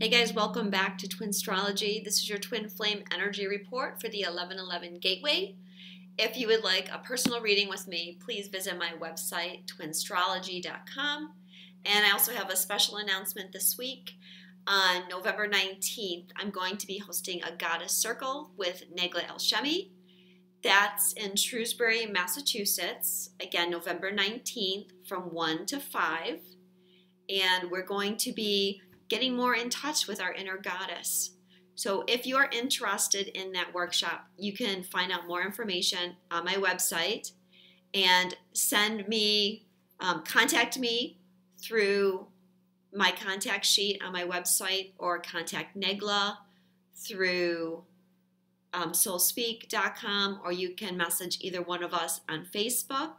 Hey guys, welcome back to Twinstrology. This is your twin flame energy report for the 1111 Gateway. If you would like a personal reading with me, please visit my website, twinstrology.com. And I also have a special announcement this week. On November 19th, I'm going to be hosting a Goddess Circle with Negla Elshemi. That's in Shrewsbury, Massachusetts. Again, November 19th from 1 to 5. And we're going to be getting more in touch with our inner goddess. So if you are interested in that workshop, you can find out more information on my website and contact me through my contact sheet on my website, or contact Negla through soulspeak.com, or you can message either one of us on Facebook.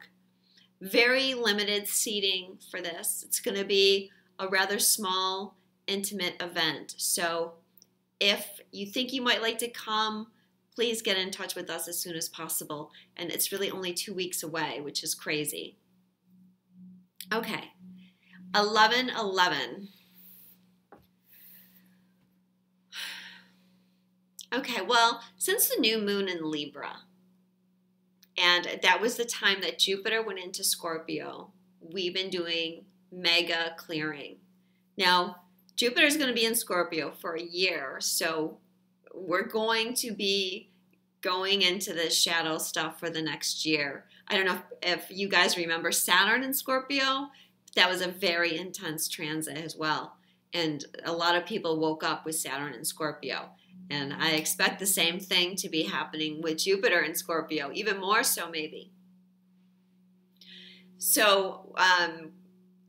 Very limited seating for this. It's going to be a rather small, intimate event. So if you think you might like to come, please get in touch with us as soon as possible. And it's really only 2 weeks away, which is crazy. Okay, 1111. Okay, well, since the new moon in Libra, and that was the time that Jupiter went into Scorpio, we've been doing mega clearing. Now, Jupiter is going to be in Scorpio for a year, so we're going to be going into the shadow stuff for the next year. I don't know if you guys remember Saturn in Scorpio. That was a very intense transit as well, and a lot of people woke up with Saturn in Scorpio. And I expect the same thing to be happening with Jupiter in Scorpio, even more so maybe. So,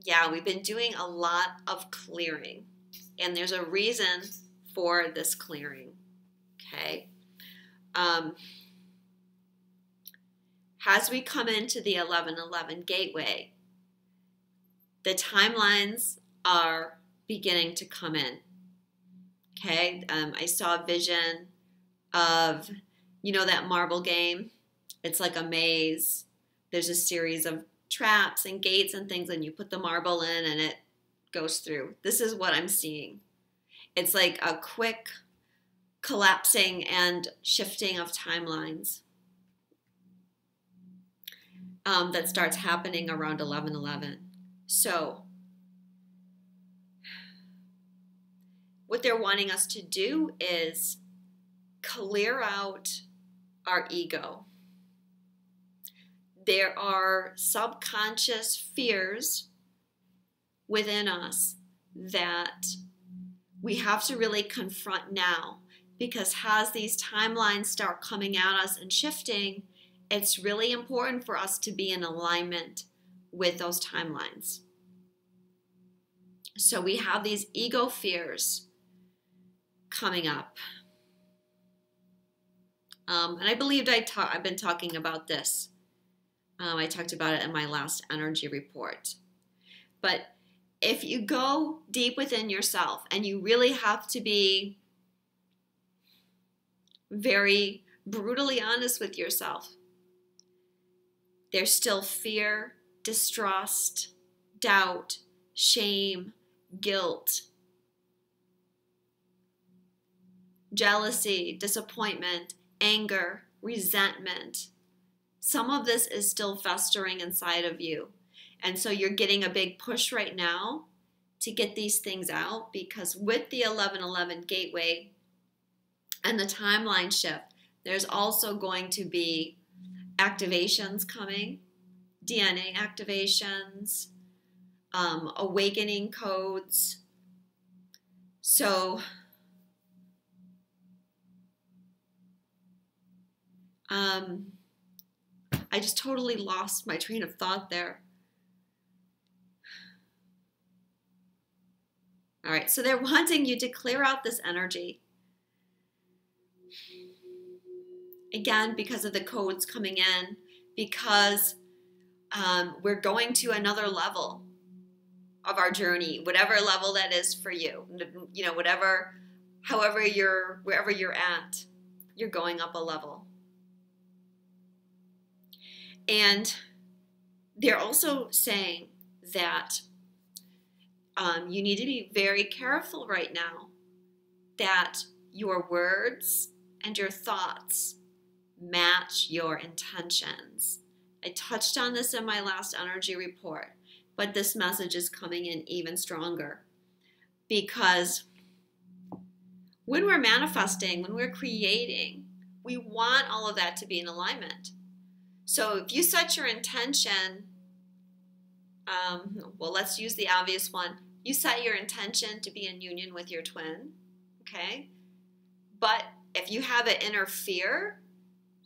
yeah, we've been doing a lot of clearing. And there's a reason for this clearing, okay? As we come into the 1111 Gateway, the timelines are beginning to come in. Okay, I saw a vision of, you know, that marble game. It's like a maze. There's a series of traps and gates and things, and you put the marble in and it goes through. This is what I'm seeing. It's like a quick collapsing and shifting of timelines that starts happening around 1111. So what they're wanting us to do is clear out our ego. There are subconscious fears within us that we have to really confront now, because as these timelines start coming at us and shifting, it's really important for us to be in alignment with those timelines. So we have these ego fears coming up. And I believed I've been talking about this. I talked about it in my last energy report. But if you go deep within yourself, and you really have to be very brutally honest with yourself, there's still fear, distrust, doubt, shame, guilt, jealousy, disappointment, anger, resentment. Some of this is still festering inside of you. And so you're getting a big push right now to get these things out, because with the 1111 Gateway and the timeline shift, there's also going to be activations coming, DNA activations, awakening codes. So I just totally lost my train of thought there. All right, so they're wanting you to clear out this energy. Again, because of the codes coming in, because we're going to another level of our journey, whatever level that is for you. You know, wherever you're at, you're going up a level. And they're also saying that You need to be very careful right now that your words and your thoughts match your intentions. I touched on this in my last energy report, but this message is coming in even stronger, because when we're manifesting, when we're creating, we want all of that to be in alignment. So if you set your intention, well, let's use the obvious one. You set your intention to be in union with your twin, okay? But if you have an inner fear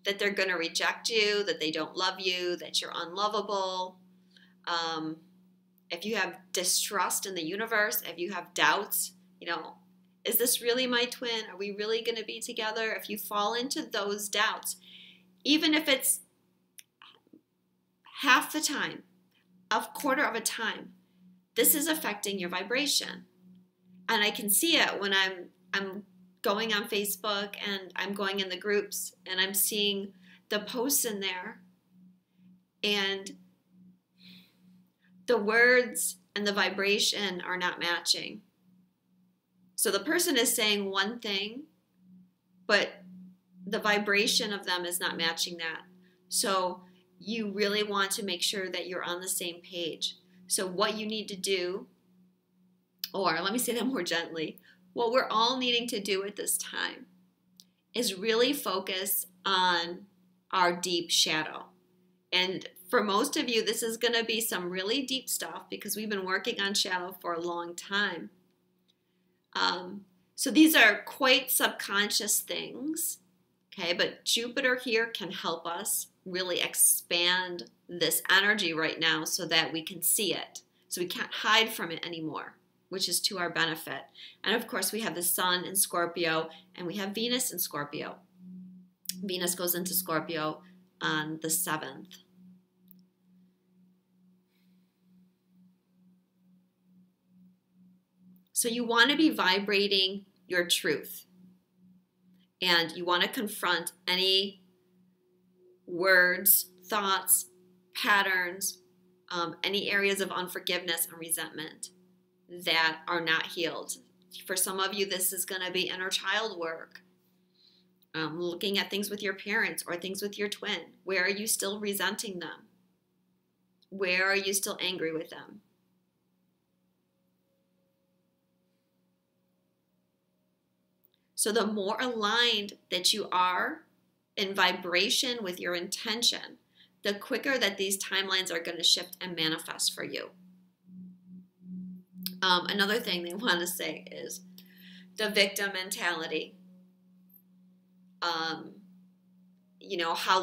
that they're going to reject you, that they don't love you, that you're unlovable, if you have distrust in the universe, if you have doubts, is this really my twin? Are we really going to be together? If you fall into those doubts, even if it's half the time, a quarter of a time, this is affecting your vibration. And I can see it when I'm going on Facebook and I'm going in the groups and I'm seeing the posts in there, and the words and the vibration are not matching. So the person is saying one thing, but the vibration of them is not matching that. So you really want to make sure that you're on the same page. So what you need to do, or let me say that more gently, what we're all needing to do at this time is really focus on our deep shadow. And for most of you, this is going to be some really deep stuff because we've been working on shadow for a long time. So these are quite subconscious things, okay? But Jupiter here can help us really expand this energy right now so that we can see it. So we can't hide from it anymore, which is to our benefit. And of course, we have the Sun in Scorpio and we have Venus in Scorpio. Venus goes into Scorpio on the 7th. So you want to be vibrating your truth, and you want to confront any words, thoughts, patterns, any areas of unforgiveness and resentment that are not healed. For some of you, this is going to be inner child work, looking at things with your parents or things with your twin. Where are you still resenting them? Where are you still angry with them? So the more aligned that you are in vibration with your intention, the quicker that these timelines are going to shift and manifest for you. Another thing they want to say is the victim mentality. How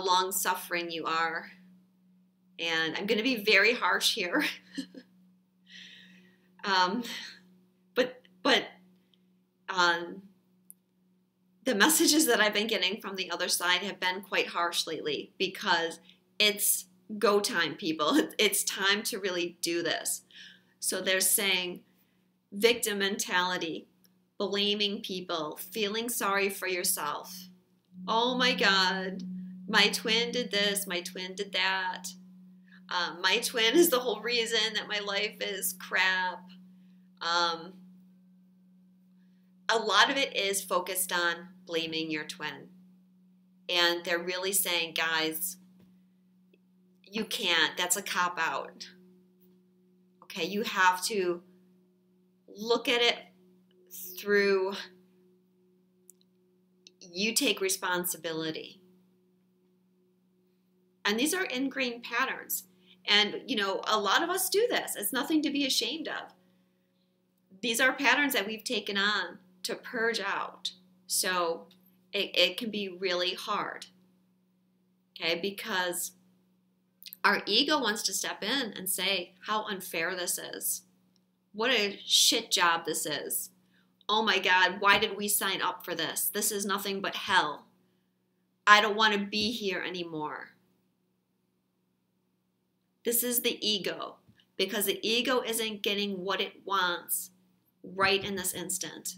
long suffering you are. And I'm going to be very harsh here. The messages that I've been getting from the other side have been quite harsh lately, because it's go time, people. It's time to really do this. So they're saying victim mentality, blaming people, feeling sorry for yourself. Oh my God, my twin did this, my twin did that. My twin is the whole reason that my life is crap. A lot of it is focused on blaming your twin. And they're really saying, guys, you can't. That's a cop-out. Okay, you have to look at it through, you take responsibility. And these are ingrained patterns. And, a lot of us do this. It's nothing to be ashamed of. These are patterns that we've taken on to purge out. So it can be really hard, okay? Because our ego wants to step in and say how unfair this is. What a shit job this is. Oh my God, why did we sign up for this? This is nothing but hell. I don't want to be here anymore. This is the ego, because the ego isn't getting what it wants right in this instant.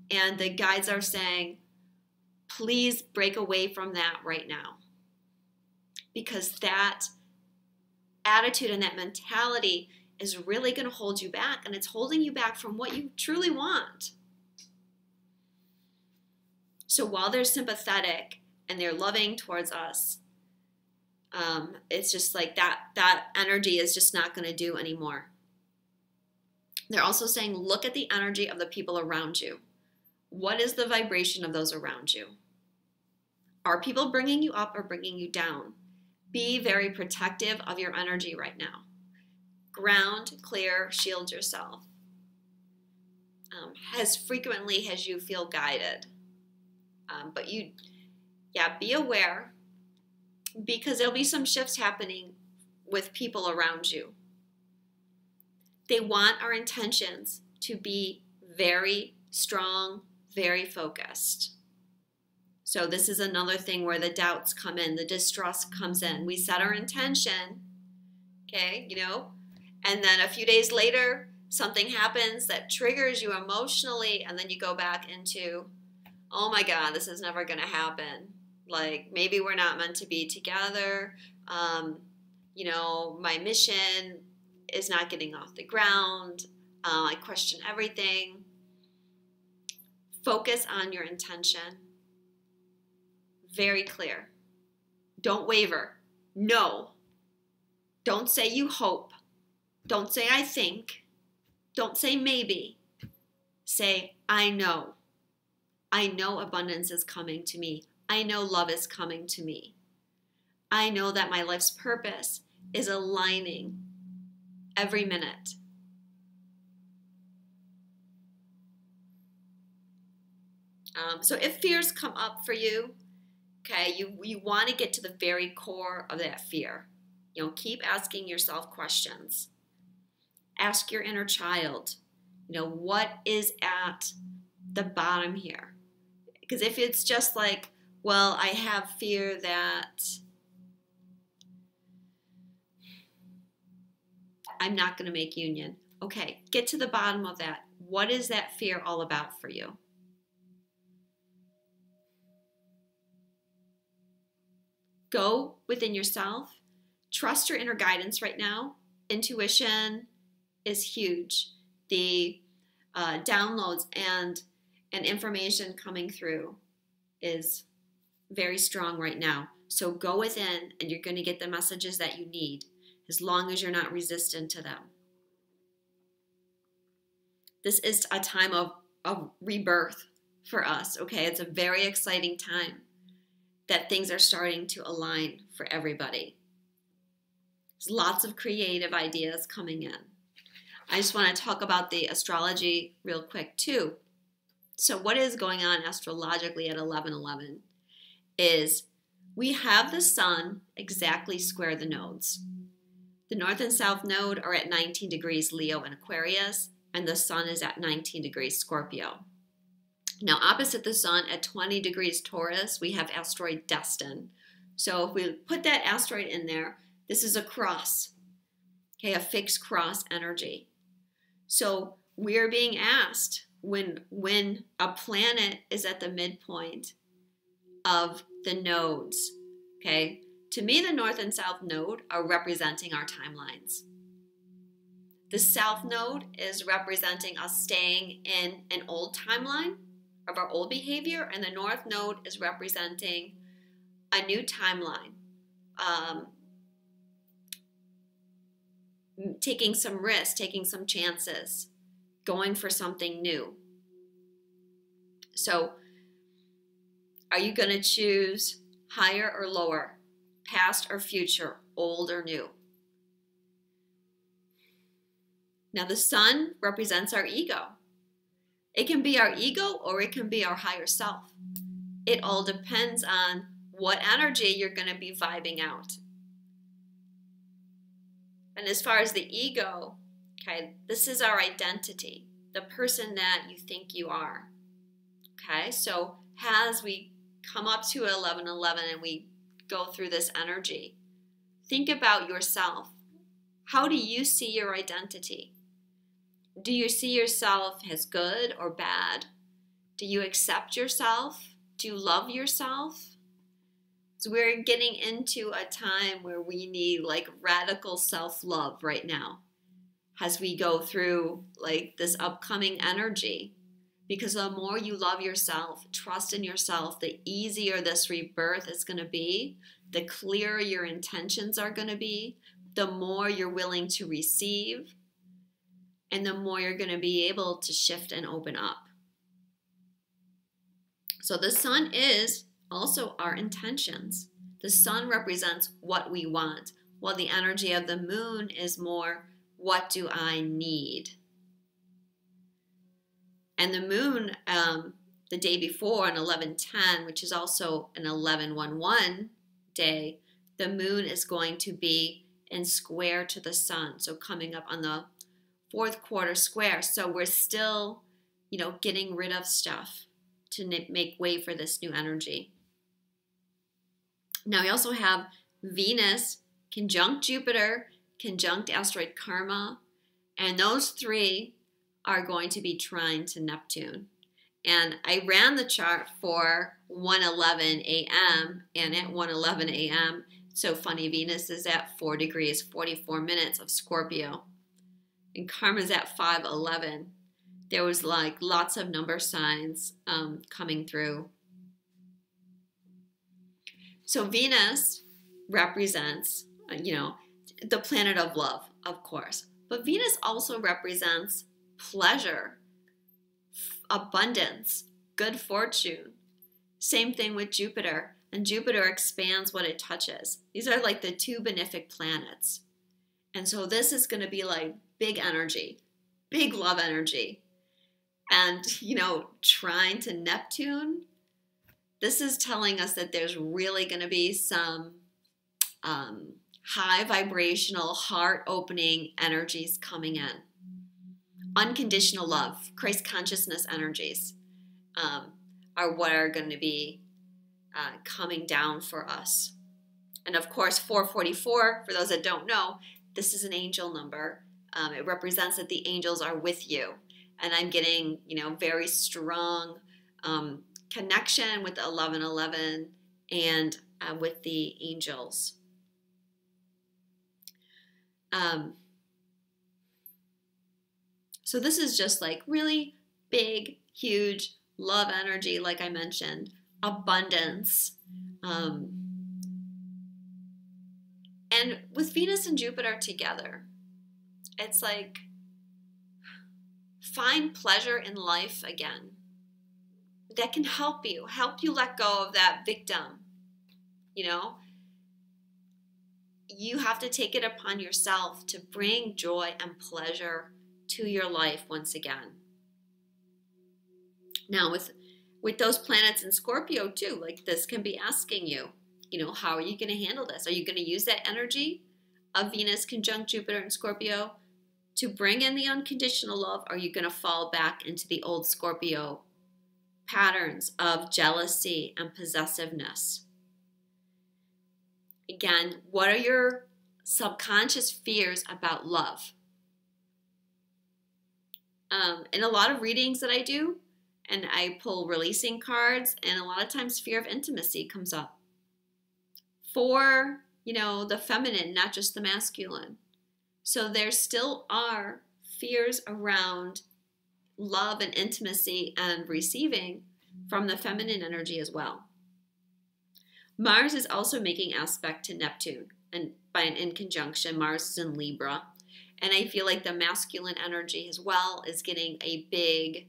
And the guides are saying, please break away from that right now. Because that attitude and that mentality is really going to hold you back, and it's holding you back from what you truly want. So while they're sympathetic and they're loving towards us, it's just like that energy is just not going to do anymore. They're also saying, look at the energy of the people around you. What is the vibration of those around you? Are people bringing you up or bringing you down? Be very protective of your energy right now. Ground, clear, shield yourself. As frequently as you feel guided. But be aware, because there'll be some shifts happening with people around you. They want our intentions to be very strong, very focused. So this is another thing where the doubts come in, the distrust comes in. We set our intention, okay, and then a few days later, something happens that triggers you emotionally, and then you go back into, oh my God, this is never going to happen. Like, maybe we're not meant to be together. My mission is not getting off the ground. I question everything. Focus on your intention. Very clear. Don't waver. No. Don't say you hope. Don't say I think. Don't say maybe. Say I know. I know abundance is coming to me. I know love is coming to me. I know that my life's purpose is aligning every minute. So if fears come up for you, okay, you want to get to the very core of that fear. Keep asking yourself questions. Ask your inner child, what is at the bottom here? Because if it's just like, well, I have fear that I'm not going to make union. Okay, get to the bottom of that. What is that fear all about for you? Go within yourself. Trust your inner guidance right now. Intuition is huge. The downloads and information coming through is very strong right now. So go within and you're going to get the messages that you need as long as you're not resistant to them. This is a time of rebirth for us, okay? It's a very exciting time that things are starting to align for everybody. There's lots of creative ideas coming in. I just want to talk about the astrology real quick too. So what is going on astrologically at 11:11 is we have the sun exactly square the nodes. The north and south node are at 19 degrees Leo and Aquarius, and the sun is at 19 degrees Scorpio. Now, opposite the sun at 20 degrees Taurus, we have asteroid Destin. So if we put that asteroid in there, this is a cross, okay, a fixed cross energy. So we're being asked when a planet is at the midpoint of the nodes, okay? To me, the north and south node are representing our timelines. The south node is representing us staying in an old timeline of our old behavior, and the north node is representing a new timeline, taking some risks, taking some chances, going for something new. So are you going to choose higher or lower, past or future, old or new? Now the sun represents our ego. It can be our ego or it can be our higher self. It all depends on what energy you're going to be vibing out. And as far as the ego, okay, this is our identity, the person that you think you are. Okay, so as we come up to 11:11 and we go through this energy, think about yourself. How do you see your identity? Do you see yourself as good or bad? Do you accept yourself? Do you love yourself? So we're getting into a time where we need like radical self-love right now. as we go through like this upcoming energy. Because the more you love yourself, trust in yourself, the easier this rebirth is going to be, the clearer your intentions are going to be, the more you're willing to receive, and the more you're going to be able to shift and open up. So the sun is also our intentions. The sun represents what we want, while the energy of the moon is more, what do I need? And the moon, the day before on 11/10, which is also an 11/11 day, the moon is going to be in square to the sun. So coming up on the fourth quarter square. So we're still, getting rid of stuff to make way for this new energy. Now we also have Venus conjunct Jupiter, conjunct asteroid Karma, and those three are going to be trine to Neptune. And I ran the chart for 1:11 a.m. and at 1:11 a.m. So funny, Venus is at 4 degrees, 44 minutes of Scorpio. And Karma's at 5:11. There was like lots of number signs coming through. So Venus represents, the planet of love, of course. But Venus also represents pleasure, abundance, good fortune. Same thing with Jupiter. And Jupiter expands what it touches. These are like the two benefic planets. And so this is going to be like big energy, big love energy. And, trine to Neptune, this is telling us that there's really going to be some high vibrational, heart-opening energies coming in. Unconditional love, Christ consciousness energies are what are going to be coming down for us. And of course, 444, for those that don't know, this is an angel number. It represents that the angels are with you. And I'm getting, very strong connection with the 11:11 and with the angels. So this is just like really big, huge love energy, like I mentioned, abundance. And with Venus and Jupiter together, it's like find pleasure in life again. That can help you let go of that victim. You have to take it upon yourself to bring joy and pleasure to your life once again. Now with those planets in Scorpio too, like this can be asking you, how are you going to handle this? Are you going to use that energy of Venus conjunct Jupiter in Scorpio to bring in the unconditional love? Or are you going to fall back into the old Scorpio patterns of jealousy and possessiveness? Again, what are your subconscious fears about love? In a lot of readings that I do, and I pull releasing cards, and a lot of times fear of intimacy comes up. For, the feminine, not just the masculine. So there still are fears around love and intimacy and receiving from the feminine energy as well. Mars is also making aspect to Neptune, and in conjunction, Mars is in Libra. And I feel like the masculine energy as well is getting a big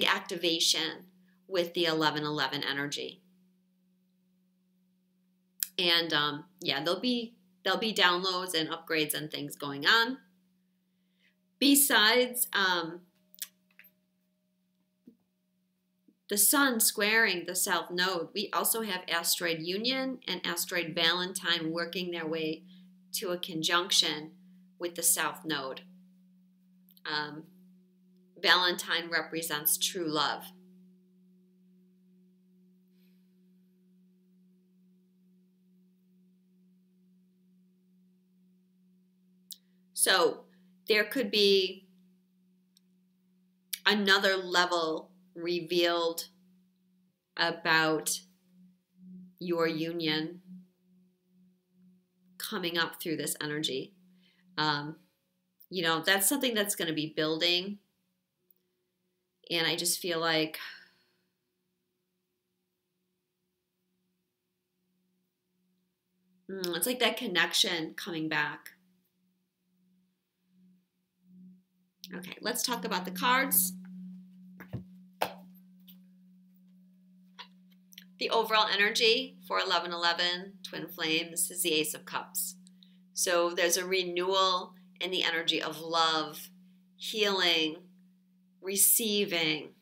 activation with the 11:11 energy. And there'll be downloads and upgrades and things going on. Besides the sun squaring the south node, we also have asteroid Union and asteroid Valentine working their way to a conjunction with the south node. Valentine represents true love. So there could be another level revealed about your union coming up through this energy. You know, that's something that's going to be building. And I just feel like it's like that connection coming back. Okay, let's talk about the cards. The overall energy for 1111 Twin Flame, this is the Ace of Cups. So there's a renewal in the energy of love, healing, receiving,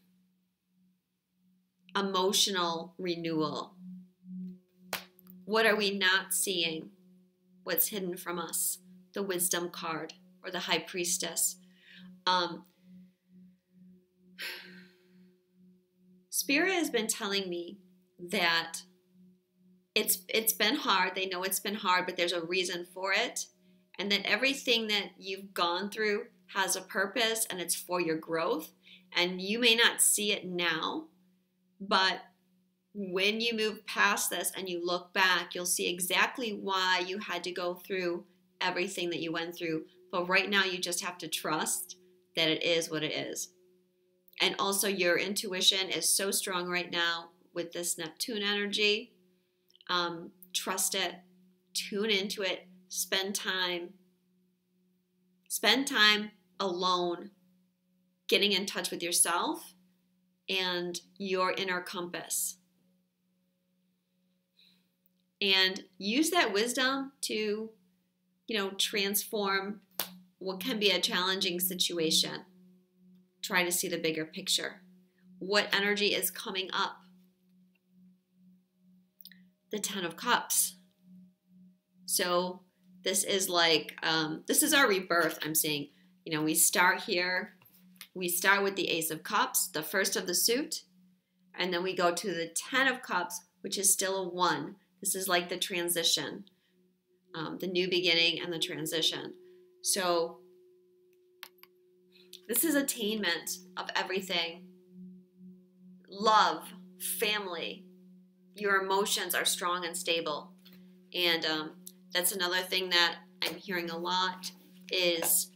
emotional renewal. What are we not seeing? What's hidden from us? The Wisdom card or the High Priestess. Spirit has been telling me that it's been hard. They know it's been hard, but there's a reason for it. And that everything that you've gone through has a purpose and it's for your growth. And you may not see it now, but when you move past this and you look back, you'll see exactly why you had to go through everything that you went through. But right now you just have to trust that it is what it is. And also your intuition is so strong right now with this Neptune energy. Trust it, tune into it, spend time alone, getting in touch with yourself and your inner compass. And use that wisdom to, transform what can be a challenging situation. Try to see the bigger picture. What energy is coming up? The Ten of Cups. So this is like, this is our rebirth, I'm saying. We start here. We start with the Ace of Cups, the first of the suit. And then we go to the Ten of Cups, which is still a 1. This is like the transition, the new beginning and the transition. So this is attainment of everything. Love, family, your emotions are strong and stable. And that's another thing that I'm hearing a lot is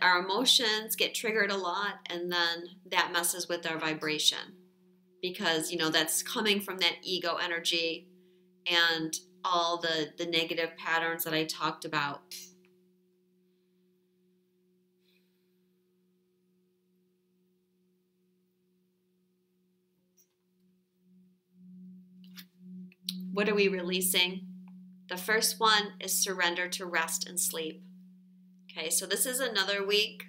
our emotions get triggered a lot, and then that messes with our vibration because, that's coming from that ego energy and all the negative patterns that I talked about. What are we releasing? The first one is surrender to rest and sleep. Okay, so this is another week.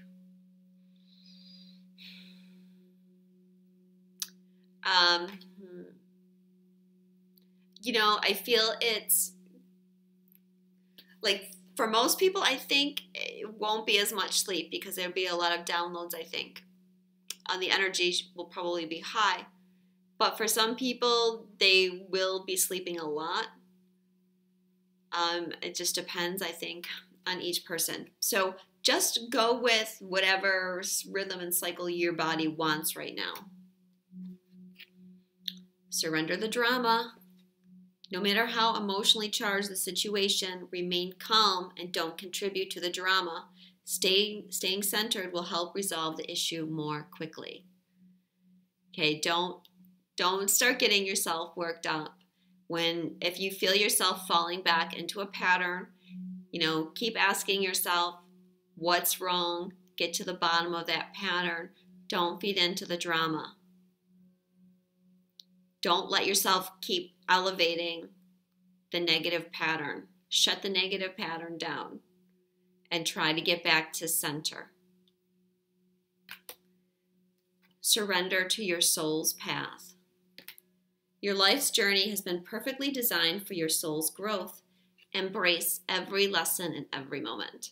I feel it's like for most people, I think it won't be as much sleep because there'll be a lot of downloads, I think. The energy will probably be high. But for some people, they will be sleeping a lot. It just depends, I think, on each person. So just go with whatever rhythm and cycle your body wants right now. Surrender the drama. No matter how emotionally charged the situation, remain calm and don't contribute to the drama. Staying centered will help resolve the issue more quickly. Okay, don't start getting yourself worked up. If you feel yourself falling back into a pattern, keep asking yourself, what's wrong? Get to the bottom of that pattern. Don't feed into the drama. Don't let yourself keep elevating the negative pattern. Shut the negative pattern down and try to get back to center. Surrender to your soul's path. Your life's journey has been perfectly designed for your soul's growth. Embrace every lesson in every moment,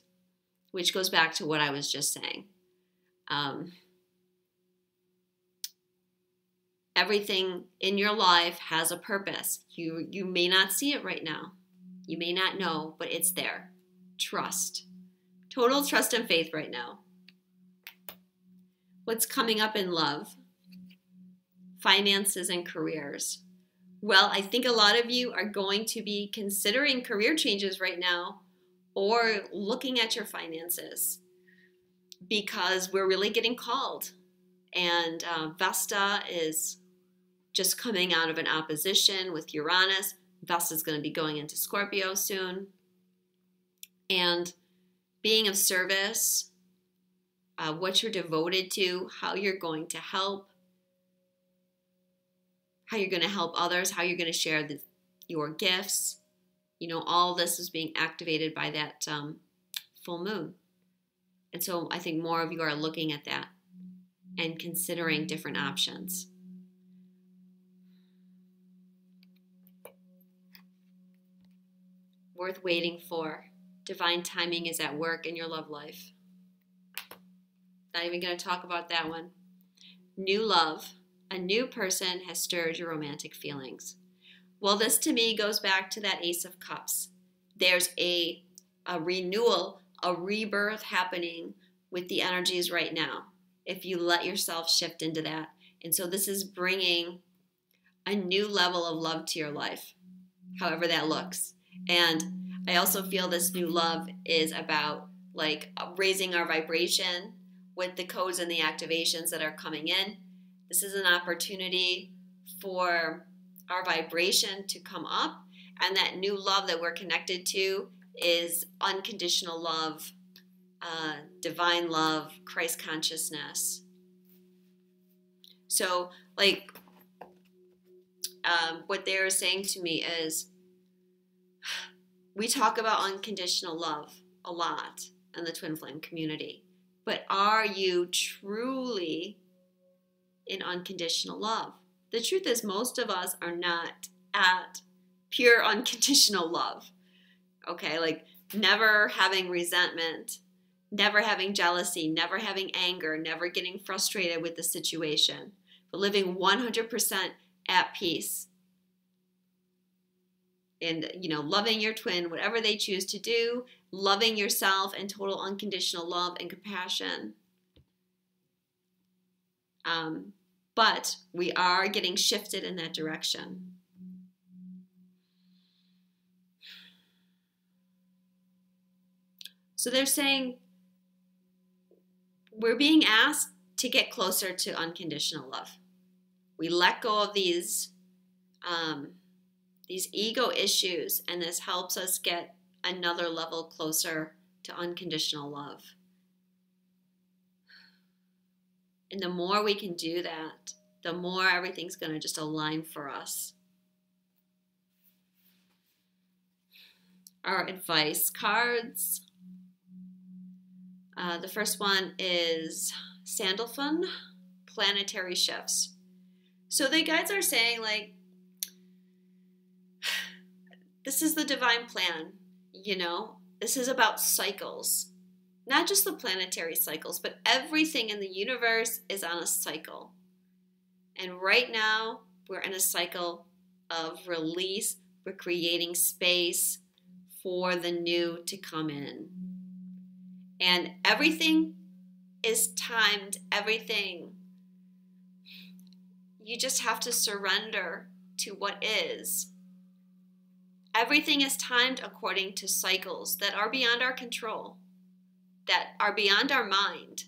which goes back to what I was just saying. Everything in your life has a purpose. You may not see it right now. You may not know, but it's there. Trust. Total trust and faith right now. What's coming up in love? Finances and careers. Well, I think a lot of you are going to be considering career changes right now, or looking at your finances, because we're really getting called. And Vesta is just coming out of an opposition with Uranus. Vesta is going to be going into Scorpio soon. And being of service, what you're devoted to, how you're going to help, how you're going to help others, how you're going to share your gifts. You know, all this is being activated by that full moon. And so I think more of you are looking at that and considering different options. Worth waiting for. Divine timing is at work in your love life. Not even going to talk about that one. New love. A new person has stirred your romantic feelings. Well, this to me goes back to that Ace of Cups. There's a renewal, a rebirth happening with the energies right now, if you let yourself shift into that. And so this is bringing a new level of love to your life, however that looks. And I also feel this new love is about like raising our vibration with the codes and the activations that are coming in. This is an opportunity for our vibration to come up, and that new love that we're connected to is unconditional love, divine love, Christ consciousness. So like what they were saying to me is, we talk about unconditional love a lot in the Twin Flame community, but are you truly in unconditional love? The truth is most of us are not at pure unconditional love. Okay, like never having resentment, never having jealousy, never having anger, never getting frustrated with the situation, but living 100% at peace. And, you know, loving your twin, whatever they choose to do, loving yourself in total unconditional love and compassion. But we are getting shifted in that direction. So they're saying we're being asked to get closer to unconditional love. We let go of these ego issues, and this helps us get another level closer to unconditional love. And the more we can do that, the more everything's going to just align for us. Our advice cards. The first one is Sandalphon, planetary shifts. So the guides are saying, like, this is the divine plan, you know? This is about cycles. Not just the planetary cycles, but everything in the universe is on a cycle. And right now, we're in a cycle of release. We're creating space for the new to come in. And everything is timed, everything. You just have to surrender to what is. Everything is timed according to cycles that are beyond our control, that are beyond our mind,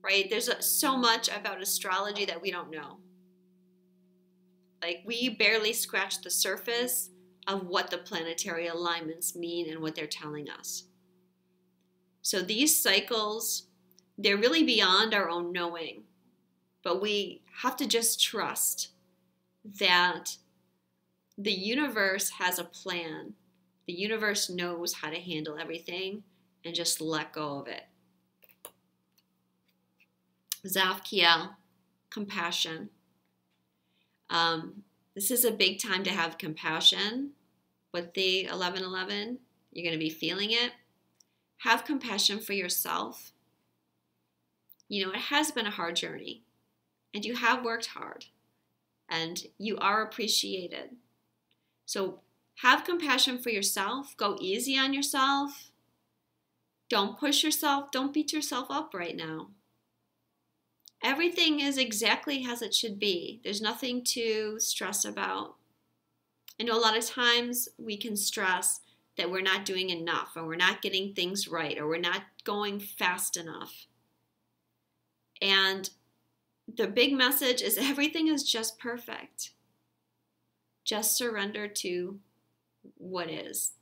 right? There's so much about astrology that we don't know. Like, we barely scratch the surface of what the planetary alignments mean and what they're telling us. So these cycles, they're really beyond our own knowing, but we have to just trust that the universe has a plan. The universe knows how to handle everything, and just let go of it. Zafkiel, compassion. This is a big time to have compassion. With the 1111, you're going to be feeling it. Have compassion for yourself. You know, it has been a hard journey, and you have worked hard, and you are appreciated. So have compassion for yourself. Go easy on yourself. Don't push yourself. Don't beat yourself up right now. Everything is exactly as it should be. There's nothing to stress about. I know a lot of times we can stress that we're not doing enough, or we're not getting things right, or we're not going fast enough. And the big message is everything is just perfect. Just surrender to what is.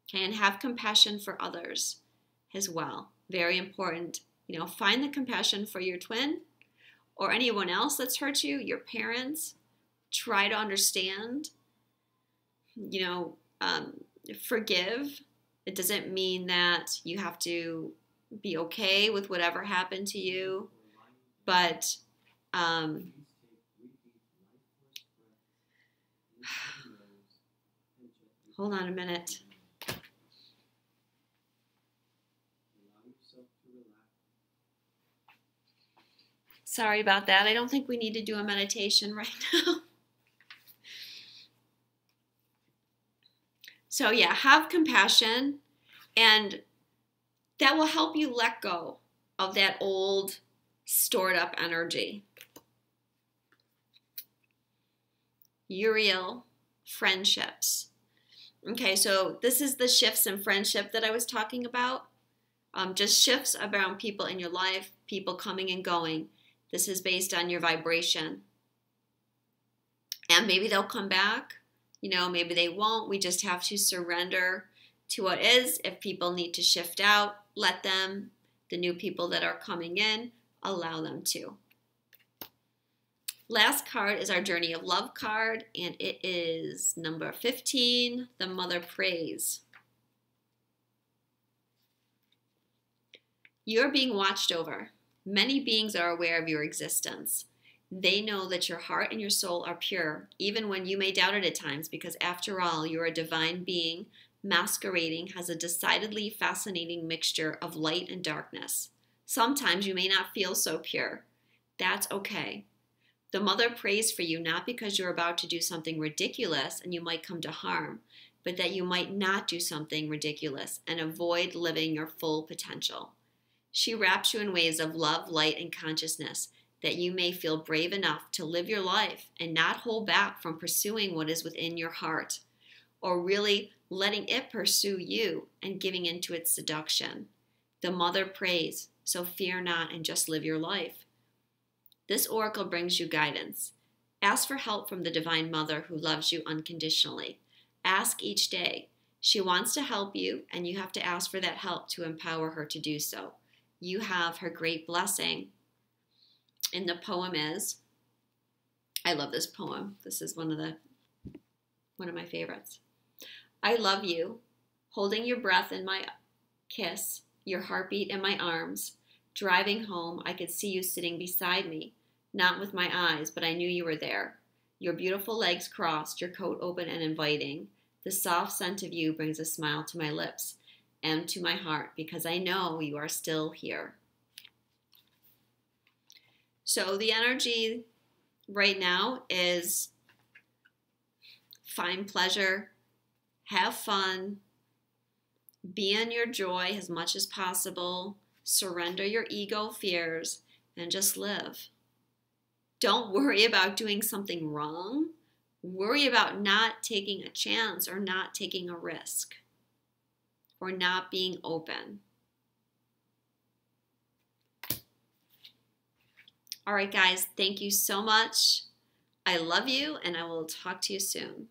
Okay, and have compassion for others as well. Very important. You know, find the compassion for your twin or anyone else that's hurt you, your parents. Try to understand. You know, forgive. It doesn't mean that you have to be okay with whatever happened to you, but hold on a minute. Sorry about that. I don't think we need to do a meditation right now. So yeah, have compassion, and that will help you let go of that old stored up energy. Uriel, friendships. Okay, so this is the shifts in friendship that I was talking about. Just shifts around people in your life, people coming and going. This is based on your vibration. And maybe they'll come back. You know, maybe they won't. We just have to surrender to what is. If people need to shift out, let them. The new people that are coming in, allow them to. Last card is our Journey of Love card, and it is number 15, the Mother Prays. You're being watched over. Many beings are aware of your existence. They know that your heart and your soul are pure, even when you may doubt it at times, because after all, you're a divine being masquerading as a decidedly fascinating mixture of light and darkness. Sometimes you may not feel so pure. That's okay. The Mother prays for you not because you're about to do something ridiculous and you might come to harm, but that you might not do something ridiculous and avoid living your full potential. She wraps you in waves of love, light, and consciousness that you may feel brave enough to live your life and not hold back from pursuing what is within your heart, or really letting it pursue you and giving into its seduction. The Mother prays, so fear not and just live your life. This oracle brings you guidance. Ask for help from the Divine Mother who loves you unconditionally. Ask each day. She wants to help you, and you have to ask for that help to empower her to do so. You have her great blessing. And the poem is, I love this poem. This is one of my favorites. I love you, holding your breath in my kiss, your heartbeat in my arms. Driving home, I could see you sitting beside me, not with my eyes, but I knew you were there. Your beautiful legs crossed, your coat open and inviting. The soft scent of you brings a smile to my lips and to my heart, because I know you are still here. So the energy right now is find pleasure, have fun, be in your joy as much as possible, surrender your ego fears, and just live. Don't worry about doing something wrong. Worry about not taking a chance or not taking a risk or not being open. All right, guys, thank you so much. I love you, and I will talk to you soon.